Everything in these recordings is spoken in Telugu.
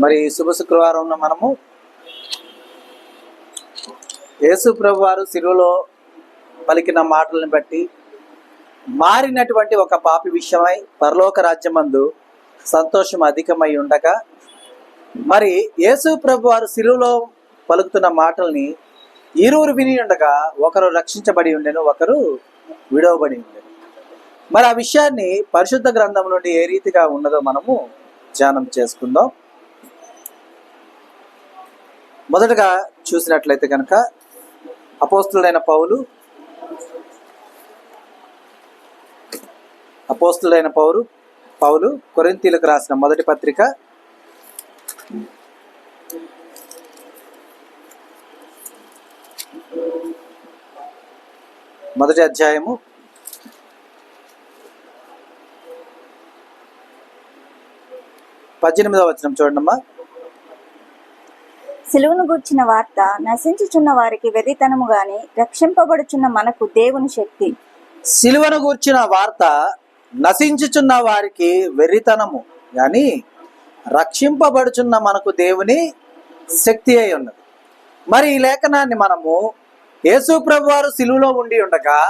మరి శుభ శుక్రవారం మనము యేసు ప్రభు వారు శిలువలో పలికిన మాటలను బట్టి మారినటువంటి ఒక పాపి విషయమై పరలోక రాజ్యమందు సంతోషం అధికమై ఉండగా, మరి యేసు ప్రభు వారు శిలువలో పలుకుతున్న మాటల్ని ఇరువురు విని ఉండగా ఒకరు రక్షించబడి ఉండెను, ఒకరు విడవబడి ఉండెను. మరి ఆ విషయాన్ని పరిశుద్ధ గ్రంథం నుండి ఏ రీతిగా ఉన్నదో మనము ధ్యానం చేసుకుందాం. మొదటగా చూసినట్లయితే కనుక అపోస్తులైన పౌలు కొరింథీయులకు రాసిన మొదటి పత్రిక 1వ అధ్యాయము 18వ వచనం చూడండమ్మా. సిలువను గూర్చిన వార్త నశించుచున్న వారికి వెర్రితనము గాని రక్షింపబడుచున్న మనకు దేవుని శక్తి. సిలువను గూర్చిన వార్త నశించుచున్న వారికి వెర్రితనము గాని రక్షింపబడుచున్న మనకు దేవుని శక్తి అయి ఉన్నది. మరి ఈ లేఖనాన్ని మనము యేసు ప్రభు వారు సిలువలో ఉండి ఉండగా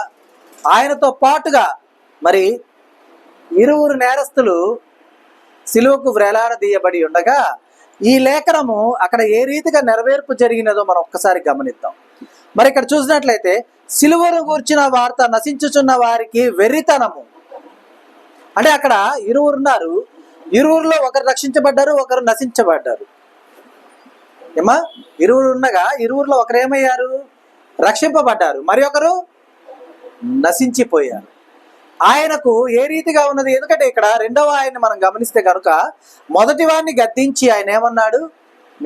ఆయనతో పాటుగా మరి ఇరువురు నేరస్తులు సిలువకు వ్రేలాడదీయబడి ఉండగా ఈ లేఖనము అక్కడ ఏ రీతిగా నెరవేర్పు జరిగినదో మనం ఒక్కసారి గమనిద్దాం. మరి ఇక్కడ చూసినట్లయితే సిలువను గూర్చిన వార్త నశించుచున్న వారికి వెర్రితనము అంటే అక్కడ ఇరువురు ఉన్నారు. ఇరువురులో ఒకరు రక్షించబడ్డారు, ఒకరు నశించబడ్డారు. ఏమా ఇరువురు ఉండగా ఇరువురులో ఒకరు ఏమయ్యారు? రక్షింపబడ్డారు, మరి ఒకరు నశించిపోయారు. ఆయనకు ఏ రీతిగా ఉన్నది? ఎందుకంటే ఇక్కడ రెండవ ఆయన్ని మనం గమనిస్తే కనుక మొదటి వాడిని గద్దించి ఆయన ఏమన్నాడు?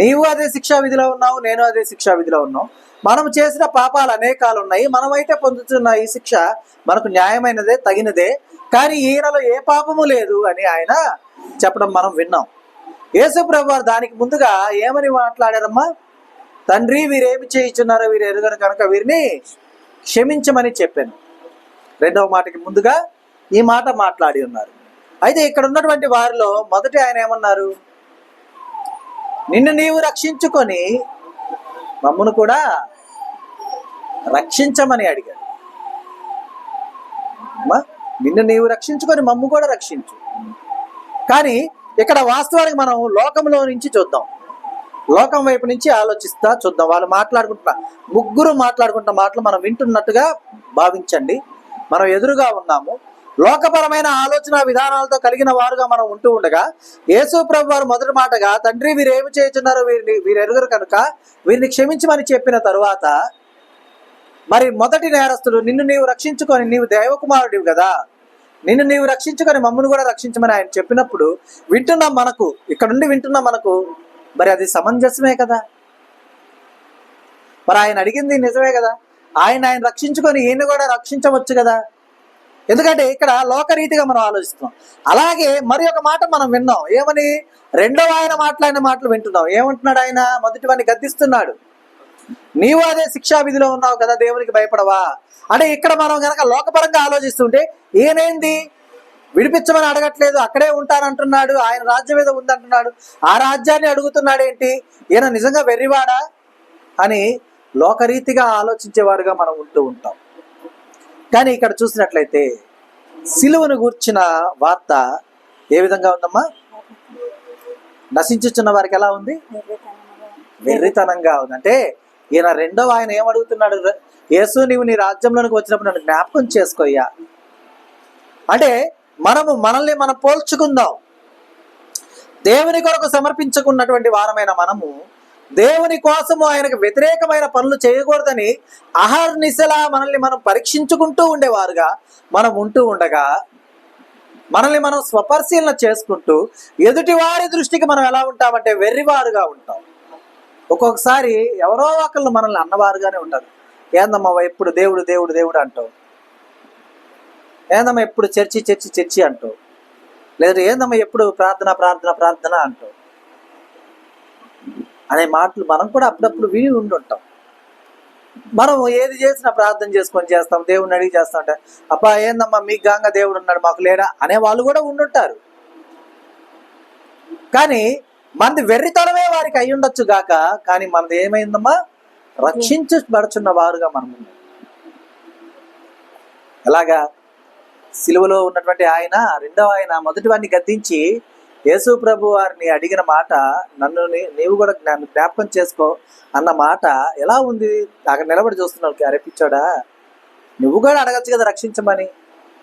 నీవు అదే శిక్షా విధిలో ఉన్నావు, నేను అదే శిక్షా విధిలో ఉన్నావు. మనం చేసిన పాపాలు అనేకాలు ఉన్నాయి, మనమైతే పొందుతున్న ఈ శిక్ష మనకు న్యాయమైనదే, తగినదే, కానీ ఈయనలో ఏ పాపము లేదు అని ఆయన చెప్పడం మనం విన్నాం. యేసు ప్రభు వారు దానికి ముందుగా ఏమని మాట్లాడారమ్మా? తండ్రి, వీరేమి చేయించున్నారో వీరు ఎరుగరు కనుక వీరిని క్షమించమని చెప్పాను. రెండవ మాటకి ముందుగా ఈ మాట మాట్లాడి ఉన్నారు. అయితే ఇక్కడ ఉన్నటువంటి వారిలో మొదటి ఆయన ఏమన్నారు? నిన్ను నీవు రక్షించుకొని మమ్మును కూడా రక్షించమని అడిగాడు. నిన్ను నీవు రక్షించుకొని మమ్ము కూడా రక్షించు. కానీ ఇక్కడ వాస్తవానికి మనం లోకంలో నుంచి చూద్దాం, లోకం వైపు నుంచి ఆలోచిస్తా చూద్దాం. వాళ్ళు ముగ్గురు మాట్లాడుకుంటున్న మాటలు మనం వింటున్నట్టుగా భావించండి. మనం ఎదురుగా ఉన్నాము, లోకపరమైన ఆలోచన విధానాలతో కలిగిన వారుగా మనం ఉంటూ ఉండగా యేసు ప్రభు వారు మొదటి మాటగా తండ్రి, వీరేమి చేయుచున్నారో వీరు ఎరుగరు కనుక వీరిని క్షమించమని చెప్పిన తరువాత మరి మొదటి నేరస్తుడు నిన్ను నీవు రక్షించుకొని, నీవు దైవకుమారుడివి కదా, నిన్ను నీవు రక్షించుకొని మమ్మల్ని కూడా రక్షించమని ఆయన చెప్పినప్పుడు వింటున్నాం, మనకు ఇక్కడ నుండి వింటున్నాం మనకు మరి అది సమంజసమే కదా. మరి ఆయన అడిగింది నిజమే కదా. ఆయన రక్షించుకొని ఈయన కూడా రక్షించవచ్చు కదా. ఎందుకంటే ఇక్కడ లోకరీతిగా మనం ఆలోచిస్తున్నాం. అలాగే మరి ఒక మాట మనం విన్నాం, ఏమని? రెండవ ఆయన మాట్లాడిన మాటలు వింటున్నాం. ఏమంటున్నాడు ఆయన? మొదటి వాడిని గద్దిస్తున్నాడు, నీవు అదే శిక్షా విధిలో ఉన్నావు కదా, దేవునికి భయపడవా అంటే ఇక్కడ మనం కనుక లోకపరంగా ఆలోచిస్తుంటే ఈయనేంది విడిపించమని అడగట్లేదు, అక్కడే ఉంటానంటున్నాడు, ఆయన రాజ్యం మీద ఉందంటున్నాడు, ఆ రాజ్యాన్ని అడుగుతున్నాడు ఏంటి? ఈయన నిజంగా వెర్రివాడా అని లోకరీతిగా ఆలోచించేవారుగా మనం ఉంటూ ఉంటాం. కానీ ఇక్కడ చూసినట్లయితే సిలువను గూర్చిన వార్త ఏ విధంగా ఉందమ్మా? నశించుచున్న వారికి ఎలా ఉంది? వెర్రితనంగా ఉంది. అంటే ఈయన రెండవ ఆయన ఏమడుగుతున్నాడు? యేసు, నీవు నీ రాజ్యంలోనికి వచ్చినప్పుడు నన్ను జ్ఞాపకం చేసుకోయ్యా అంటే మనల్ని మనం పోల్చుకుందాం. దేవుని కొరకు సమర్పించుకున్నటువంటి వారమైన మనము దేవుని కోసము ఆయనకు వ్యతిరేకమైన పనులు చేయకూడదని అహర్నిశలా మనల్ని మనం పరీక్షించుకుంటూ ఉండేవారుగా మనం ఉంటూ ఉండగా మనల్ని మనం స్వపరిశీలన చేసుకుంటూ ఎదుటి వారి దృష్టికి మనం ఎలా ఉంటామంటే వెర్రివారుగా ఉంటాం. ఒక్కొక్కసారి ఎవరో ఒకళ్ళు మనల్ని అన్నవారుగానే ఉంటారు. ఏందమ్మా ఎప్పుడు దేవుడు దేవుడు దేవుడు అంటావు, ఏందమ్మా ఎప్పుడు చర్చి అంటావు, లేదా ఏందమ్మా ఎప్పుడు ప్రార్థన ప్రార్థన ప్రార్థన అంటావు అనే మాటలు మనం కూడా అప్పుడప్పుడు విని ఉండుంటాం. మనం ఏది చేసినా ప్రార్థన చేసుకొని చేస్తాం, దేవుడిని అడిగి చేస్తాం. అంటే అబ్బా ఏందమ్మా మీకు గాంగ దేవుడు ఉన్నాడు మాకు లేడా అనే వాళ్ళు కూడా ఉండుంటారు. కానీ మనది వెర్రితనమే వారికి అయి ఉండొచ్చు గాక, కానీ మనది ఏమైందమ్మా? రక్షించబడుచున్న వారుగా మనం ఉన్నాం. ఎలాగా? సిలువలో ఉన్నటువంటి ఆయన, రెండవ ఆయన, మొదటి వారిని గద్దించి యేసు ప్రభు వారిని అడిగిన మాట, నన్ను నీవు కూడా జ్ఞాపకం చేసుకో అన్న మాట ఎలా ఉంది? అక్కడ నిలబడి చూస్తున్నావు, అరేపించాడా? నువ్వు కూడా అడగచ్చు కదా రక్షించమని,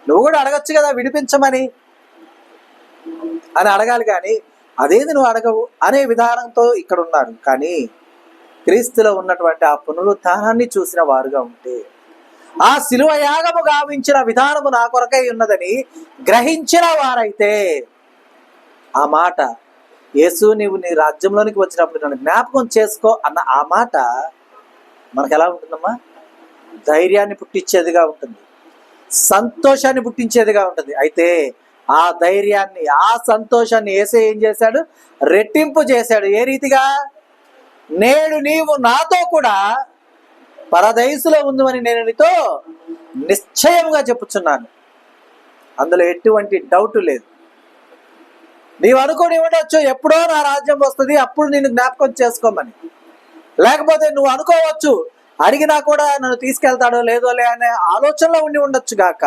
నువ్వు కూడా అడగచ్చు కదా విడిపించమని అని అడగాలి, కానీ అదేది నువ్వు అడగవు అనే విధానంతో ఇక్కడ ఉన్నారు. కానీ క్రీస్తులో ఉన్నటువంటి ఆ పునరుత్థానాన్ని చూసిన వారుగా ఉంటే, ఆ శిలువ యాగము గావించిన విధానము నా కొరకై ఉన్నదని గ్రహించిన వారైతే, ఆ మాట, యేసు నీవు నీ రాజ్యంలోనికి వచ్చినప్పుడు నన్ను జ్ఞాపకం చేసుకో అన్న ఆ మాట మనకు ఎలా ఉంటుందమ్మా? ధైర్యాన్ని పుట్టించేదిగా ఉంటుంది, సంతోషాన్ని పుట్టించేదిగా ఉంటుంది. అయితే ఆ ధైర్యాన్ని, ఆ సంతోషాన్ని యేసే ఏం చేశాడు? రెట్టింపు చేశాడు. ఏ రీతిగా? నేడు నీవు నాతో కూడా పరదైసులో ఉందని నేను నీతో నిశ్చయంగా చెప్పుచున్నాను. అందులో ఎటువంటి డౌట్ లేదు. నీవు అనుకోని ఉండొచ్చు, ఎప్పుడో నా రాజ్యం వస్తుంది అప్పుడు నేను జ్ఞాపకం చేసుకోమని. లేకపోతే నువ్వు అనుకోవచ్చు, అడిగినా కూడా నన్ను తీసుకెళ్తాడో లేదో లే అనే ఆలోచనలో ఉండి ఉండొచ్చు గాక.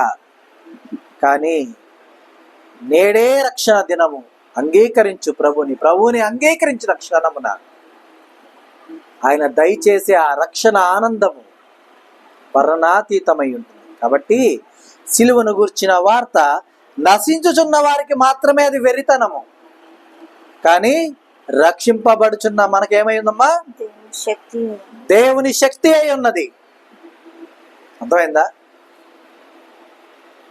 కానీ నేడే రక్షణ దినము, అంగీకరించు ప్రభువుని అంగీకరించిన క్షణమున ఆయన దయచేసే ఆ రక్షణ ఆనందము వర్ణనాతీతమై ఉంటుంది. కాబట్టి సిలువను గూర్చిన వార్త నశించుచున్న వారికి మాత్రమే అది వెర్రితనము, కానీ రక్షింపబడుచున్న మనకేమైందమ్మా? దేవుని శక్తి అయి ఉన్నది. అర్థమైందా?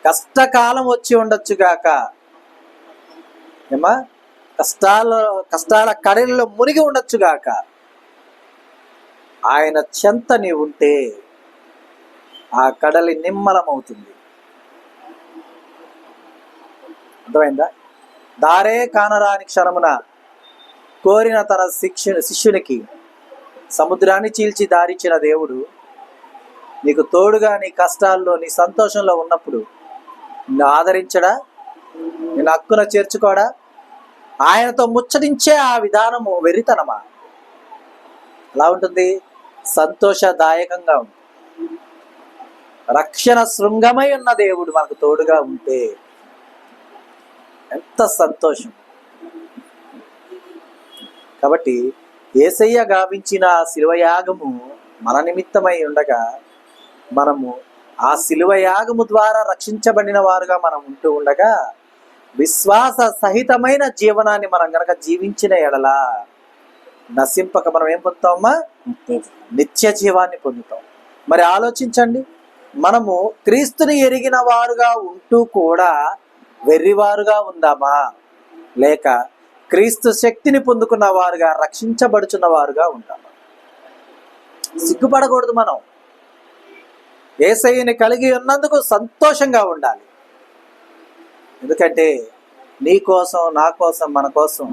కష్టకాలం వచ్చి ఉండొచ్చు గాక, ఏమా, కష్టాల కడలిలో మునిగి ఉండొచ్చు గాక, ఆయన చెంత నీ ఉంటే ఆ కడలి నిమ్మలమవుతుంది. అర్థమైందా? దారే కానరాని క్షణమున కోరిన తన శిష్యునికి సముద్రాన్ని చీల్చి దారిచ్చిన దేవుడు నీకు తోడుగా నీ కష్టాల్లో, నీ సంతోషంలో ఉన్నప్పుడు నిన్ను ఆదరించడా? నిన్ను హక్కున చేర్చుకోడా? ఆయనతో ముచ్చటించే ఆ విధానము వెర్రితనమా? ఎలా ఉంటుంది? సంతోషదాయకంగా ఉంటుంది. రక్షణ శృంగమై ఉన్న దేవుడు మనకు తోడుగా ఉంటే ఎంత సంతోషం. కాబట్టి యేసయ్య గావించిన శిలువయాగము మన నిమిత్తమై ఉండగా, మనము ఆ శిలువయాగము ద్వారా రక్షించబడిన వారుగా మనం ఉంటూ ఉండగా, విశ్వాస సహితమైన జీవనాన్ని మనం గనక జీవించిన ఎడల నశింపక మనం ఏం పొందుతామమ్మా? నిత్య జీవాన్ని పొందుతాం. మరి ఆలోచించండి, మనము క్రీస్తుని ఎరిగిన వారుగా ఉంటూ కూడా వెర్రివారుగా ఉందామా, లేక క్రీస్తు శక్తిని పొందుకున్న వారుగా, రక్షించబడుచున్న వారుగా ఉంటామా? సిగ్గుపడకూడదు. మనం యేసయ్యని కలిగి ఉన్నందుకు సంతోషంగా ఉండాలి. ఎందుకంటే నీ కోసం, నా కోసం, మన కోసం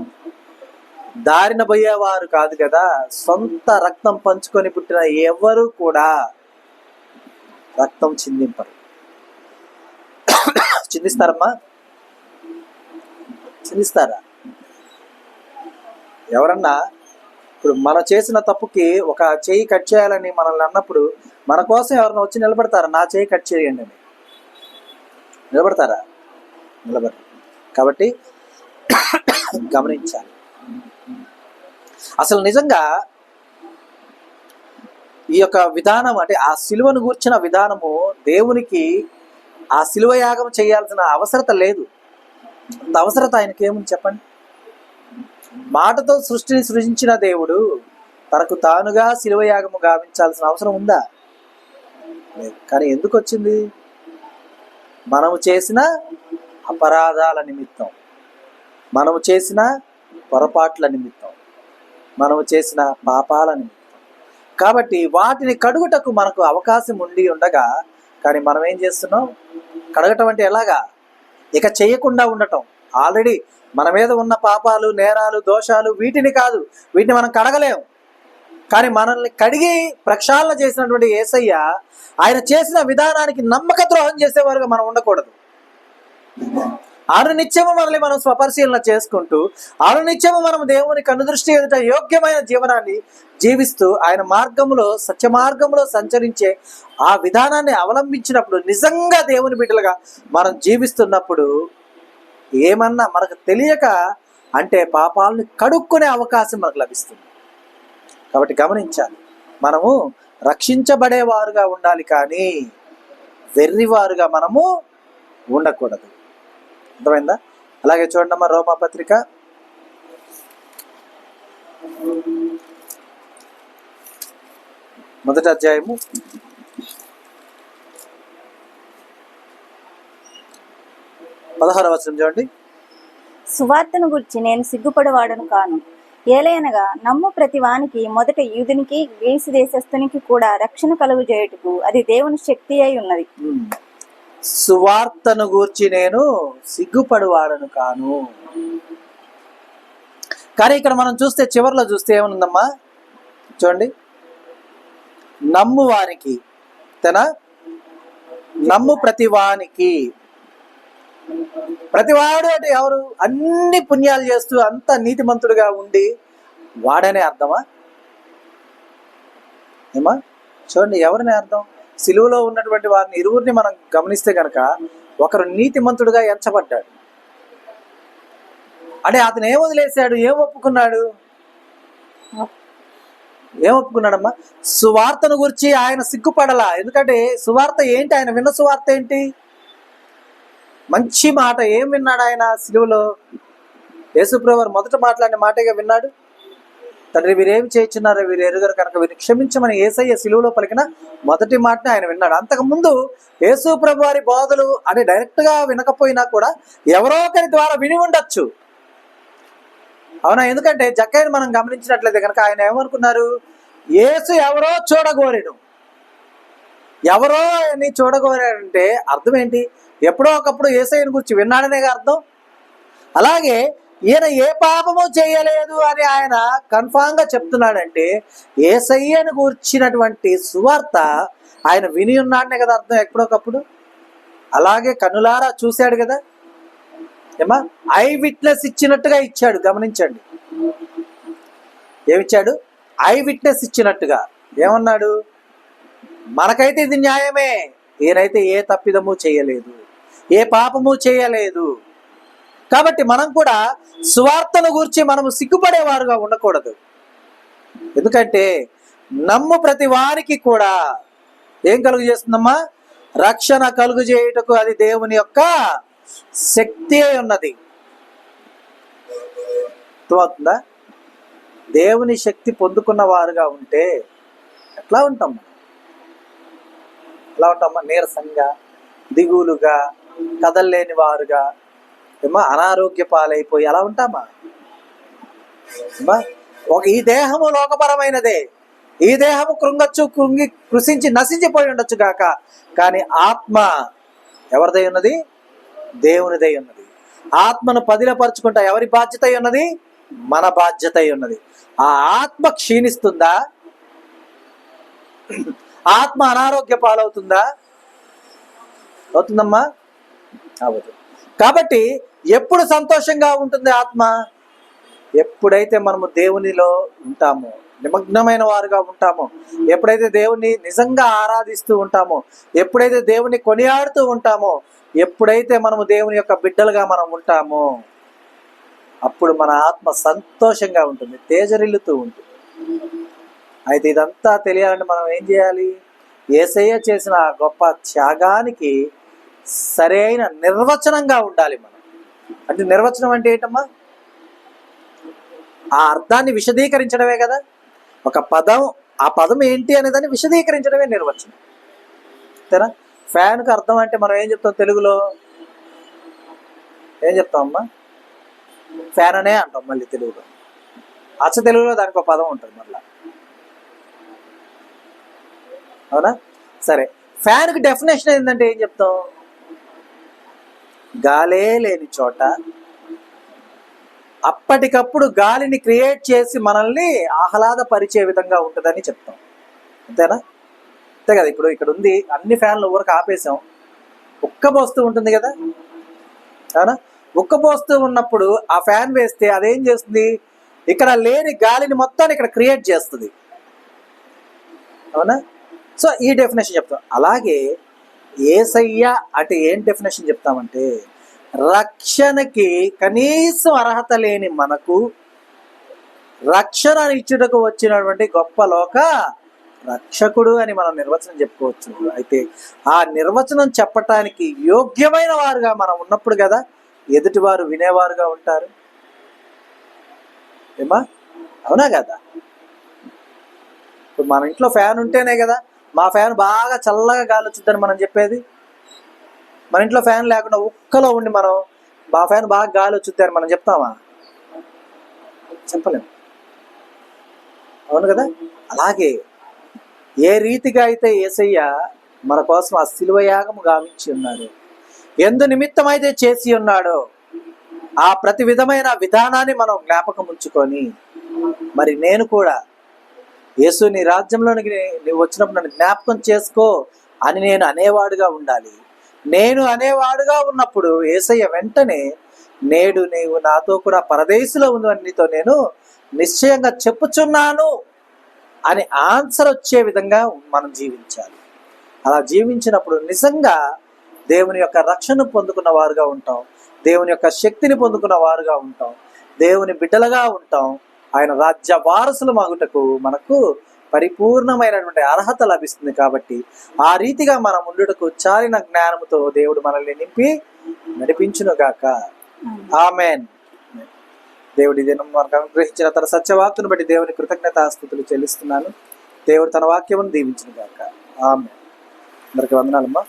దారిన పోయేవారు కాదు కదా. సొంత రక్తం పంచుకొని పుట్టిన ఎవరు కూడా రక్తం చిందింపరు. చిందిస్తారమ్మా? చిందిస్తారా? ఎవరన్నా ఇప్పుడు మనం చేసిన తప్పుకి ఒక చేయి కట్ చేయాలని మనల్ని అన్నప్పుడు మన కోసం ఎవరన్నా వచ్చి నిలబడతారా? నా చేయి కట్ చేయండి అని నిలబడతారా? నిలబడరు. కాబట్టి గమనించాలి. అసలు నిజంగా ఈ యొక్క విధానం, అంటే ఆ సిలువను గూర్చిన విధానము, దేవునికి ఆ సిలువ యాగం చేయాల్సిన అవసరత లేదు. అంత అవసరత ఆయనకి ఏముంది చెప్పండి? మాటతో సృష్టిని సృజించిన దేవుడు తనకు తానుగా సిలువ యాగము గావించాల్సిన అవసరం ఉందా? లేదు. కానీ ఎందుకు వచ్చింది? మనము చేసిన అపరాధాల నిమిత్తం, మనము చేసిన పొరపాట్ల నిమిత్తం, మనము చేసిన పాపాల నిమిత్తం. కాబట్టి వాటిని కడుగుటకు మనకు అవకాశం ఉండి ఉండగా, కానీ మనం ఏం చేస్తున్నాం? కడగటం అంటే ఎలాగా? ఇక చేయకుండా ఉండటం. ఆల్రెడీ మన మీద ఉన్న పాపాలు, నేరాలు, దోషాలు, వీటిని కాదు, వీటిని మనం కడగలేం. కానీ మనల్ని కడిగి ప్రక్షాళన చేసినటువంటి యేసయ్య, ఆయన చేసిన విధానానికి నమ్మక ద్రోహం చేసేవారుగా మనం ఉండకూడదు. అనునిత్యము మనల్ని మనం స్వపరిశీలన చేసుకుంటూ అనునిత్యము మనం దేవుని కనుదృష్టి ఎదుట యోగ్యమైన జీవనాన్ని జీవిస్తూ ఆయన మార్గంలో సత్య మార్గంలో సంచరించే ఆ విధానాన్ని అవలంబించినప్పుడు నిజంగా దేవుని బిడ్డలుగా మనం జీవిస్తున్నప్పుడు ఏమన్నా మనకు తెలియక అంటే పాపాలను కడుక్కునే అవకాశం మనకు లభిస్తుంది. కాబట్టి గమనించాలి, మనము రక్షించబడేవారుగా ఉండాలి కానీ వెర్రివారుగా మనము ఉండకూడదు. అర్థమైందా? అలాగే చూడండి రోమా పత్రిక 1వ అధ్యాయము 16వ వచనం చూడండి. సువార్తను గురించి నేను సిగ్గుపడవాడను కాను, ఏలయనగా నమ్ము ప్రతి వానికి మొదట యూదునికి గ్రీసు దేశస్థునికి కూడా రక్షణ కలుగు చేయుటకు అది దేవుని శక్తి అయి ఉన్నది. సువార్తను గూర్చి నేను సిగ్గుపడువాడను కాను. కానీ ఇక్కడ మనం చూస్తే చివరిలో చూస్తే ఏమనుందమ్మా చూడండి, నమ్ము వారికి నమ్ము ప్రతివానికి. ప్రతివాడు అంటే ఎవరు? అన్ని పుణ్యాలు చేస్తూ అంత నీతిమంతుడుగా ఉండి వాడనే అర్థమా? ఏమా చూడండి, ఎవరిని అర్థం? సిలువలో ఉన్నటువంటి వారిని ఇరువురిని మనం గమనిస్తే కనుక ఒకరు నీతిమంతుడుగా ఎంచబడ్డాడు. అంటే అతను ఏం వదిలేశాడు? ఏం ఒప్పుకున్నాడు? ఏం ఒప్పుకున్నాడమ్మా? సువార్తను గురించి ఆయన సిగ్గుపడలా. ఎందుకంటే సువార్త ఏంటి? ఆయన విన్న సువార్త ఏంటి? మంచి మాట. ఏం విన్నాడు ఆయన సిలువలో? యేసుప్రభువు వారు మొదట మాట్లాడిన మాటగా విన్నాడు. తండ్రి వీరేమి చేయించున్నారో వీరు ఎరుగరు కనుక వీరిని క్షమించమని యేసయ్య సిలువలో పలికిన మొదటి మాటని ఆయన విన్నాడు. అంతకుముందు యేసుప్రభువు వారి బోధలు అని డైరెక్ట్గా వినకపోయినా కూడా ఎవరో ఒకరి ద్వారా విని ఉండొచ్చు. అవునా? ఎందుకంటే జక్కయ్యను మనం గమనించినట్లయితే కనుక ఆయన ఏమనుకున్నారు? యేసు ఎవరో చూడగోరెడు. ఎవరో అని చూడగోరాడంటే అర్థం ఏంటి? ఎప్పుడో ఒకప్పుడు యేసయ్యను గురించి విన్నాడనేగా అర్థం. అలాగే ఈయన ఏ పాపము చేయలేదు అని ఆయన కన్ఫామ్గా చెప్తున్నాడంటే యేసయ్యను గూర్చినటువంటి సువార్త ఆయన విని ఉన్నాడనే కదా అర్థం ఎప్పుడోకప్పుడు. అలాగే కన్నులారా చూశాడు కదా. ఏమా ఐ విట్నెస్ ఇచ్చినట్టుగా ఇచ్చాడు. గమనించండి, ఏమిచ్చాడు? ఐ విట్నెస్ ఇచ్చినట్టుగా. ఏమన్నాడు? మనకైతే ఇది న్యాయమే, ఈయనైతే ఏ తప్పిదము చేయలేదు, ఏ పాపము చేయలేదు. కాబట్టి మనం కూడా సువార్తను గురించి మనము సిగ్గుపడేవారుగా ఉండకూడదు. ఎందుకంటే నమ్ము ప్రతి వారికి కూడా ఏం కలుగు చేస్తుందమ్మా? రక్షణ కలుగు చేయుటకు అది దేవుని యొక్క శక్తి అయి ఉన్నది. అర్థమవుతుందా? దేవుని శక్తి పొందుకున్న వారుగా ఉంటే ఎట్లా ఉంటాం? ఎలా ఉంటామా? నీరసంగా, దిగులుగా, కదల్లేని వారుగా, ఏమో అనారోగ్య పాలైపోయి అలా ఉంటామా? ఈ దేహము లోకపరమైనదే. ఈ దేహము కృషించి నశించిపోయి ఉండొచ్చు గాక, కానీ ఆత్మ ఎవరిదై ఉన్నది? దేవునిదై ఉన్నది. ఆత్మను పదిలపరుచుకుంటా ఎవరి బాధ్యత అయి ఉన్నది? మన బాధ్యత అయి ఉన్నది. ఆ ఆత్మ క్షీణిస్తుందా? ఆత్మ అనారోగ్య పాలవుతుందా? అవుతుందమ్మా? అవ్వదు. కాబట్టి ఎప్పుడు సంతోషంగా ఉంటుంది ఆత్మ? ఎప్పుడైతే మనము దేవునిలో ఉంటామో, నిమగ్నమైన వారుగా ఉంటామో, ఎప్పుడైతే దేవుణ్ణి నిజంగా ఆరాధిస్తూ ఉంటామో, ఎప్పుడైతే దేవుణ్ణి కొనియాడుతూ ఉంటామో, ఎప్పుడైతే మనము దేవుని యొక్క బిడ్డలుగా మనం ఉంటామో అప్పుడు మన ఆత్మ సంతోషంగా ఉంటుంది, తేజరిల్లుతూ ఉంటుంది. అయితే ఇదంతా తెలియాలంటే మనం ఏం చేయాలి? యేసయ్య చేసిన ఆ గొప్ప త్యాగానికి సరైన నిర్వచనంగా ఉండాలి మనం. అంటే నిర్వచనం అంటే ఏంటమ్మా? ఆ అర్థాన్ని విశదీకరించడమే కదా. ఒక పదం, ఆ పదం ఏంటి అనే దాన్ని విశదీకరించడమే నిర్వచనం. అంతేనా? ఫ్యాన్కి అర్థం అంటే మనం ఏం చెప్తాం తెలుగులో? ఏం చెప్తామమ్మా? ఫ్యాన్ అనే అంటాం. మళ్ళీ తెలుగులో, అచ్చ తెలుగులో దానికి ఒక పదం ఉంటుంది మళ్ళా. అవునా? సరే, ఫ్యాన్కి డెఫినేషన్ ఏంటంటే ఏం చెప్తాం? గాలే లేని చోట అప్పటికప్పుడు గాలిని క్రియేట్ చేసి మనల్ని ఆహ్లాదపరిచే విధంగా ఉంటుందని చెప్తాం. అంతేనా? అంతే కదా. ఇప్పుడు ఇక్కడ ఉంది, అన్ని ఫ్యాన్లు ఊరికి ఆపేసాం, ఉక్కబోస్తూ ఉంటుంది కదా. అవునా? ఉక్కపోస్తూ ఉన్నప్పుడు ఆ ఫ్యాన్ వేస్తే అదేం చేస్తుంది, ఇక్కడ లేని గాలిని మొత్తాన్ని ఇక్కడ క్రియేట్ చేస్తుంది. అవునా? సో ఈ డెఫినేషన్ చెప్తాం. అలాగే యేసయ్య అంటే ఏం డెఫినేషన్ చెప్తామంటే, రక్షణకి కనీసం అర్హత లేని మనకు రక్షణ ఇచ్చుటకు వచ్చినటువంటి గొప్ప లోక రక్షకుడు అని మనం నిర్వచనం చెప్పుకోవచ్చు. అయితే ఆ నిర్వచనం చెప్పటానికి యోగ్యమైన వారుగా మనం ఉన్నప్పుడు కదా ఎదుటివారు వినేవారుగా ఉంటారు. ఏమా? అవునా కదా? ఇప్పుడు మన ఇంట్లో ఫ్యాన్ ఉంటేనే కదా మా ఫ్యాన్ బాగా చల్లగా గాలి వచ్చిందని మనం చెప్పేది. మన ఇంట్లో ఫ్యాన్ లేకుండా ఒక్కలో ఉండి మనం మా ఫ్యాన్ బాగా గాలి వచ్చింది అని మనం చెప్తామా? చెప్పలేము. అవును కదా? అలాగే ఏ రీతిగా అయితే యేసయ్య మన కోసం ఆ శిలువ యాగము గావించి ఉన్నాడు, ఎందు నిమిత్తం అయితే చేసి ఉన్నాడో ఆ ప్రతి విధమైన విధానాన్ని మనం జ్ఞాపకం ఉంచుకొని, మరి నేను కూడా యేసు నీ రాజ్యంలోనికి నువ్వు వచ్చినప్పుడు నన్ను జ్ఞాపకం చేసుకో అని నేను అనేవాడుగా ఉండాలి. నేను అనేవాడుగా ఉన్నప్పుడు యేసయ్య వెంటనే నేడు నీవు నాతో కూడా పరదేశంలో ఉందని నీతో నేను నిశ్చయంగా చెప్పుచున్నాను అని ఆన్సర్ వచ్చే విధంగా మనం జీవించాలి. అలా జీవించినప్పుడు నిజంగా దేవుని యొక్క రక్షణ పొందుకున్న వారుగా ఉంటాం, దేవుని యొక్క శక్తిని పొందుకున్న వారుగా ఉంటాం, దేవుని బిడ్డలుగా ఉంటాం. ఆయన రాజ్య వారసులు మగుటకు మనకు పరిపూర్ణమైనటువంటి అర్హత లభిస్తుంది. కాబట్టి ఆ రీతిగా మనం ఉండుటకు చాలిన జ్ఞానముతో దేవుడు మనల్ని నింపి నడిపించునుగాక. ఆమెన్. దేవుడి దినం మనకు అనుగ్రహించిన తన సత్యవాక్తును బట్టి దేవుని కృతజ్ఞతాస్తుతులు చెల్లిస్తున్నాను. దేవుడు తన వాక్యమును దీవించునుగాక. ఆమెన్. అందరికి వందనాలమ్మా.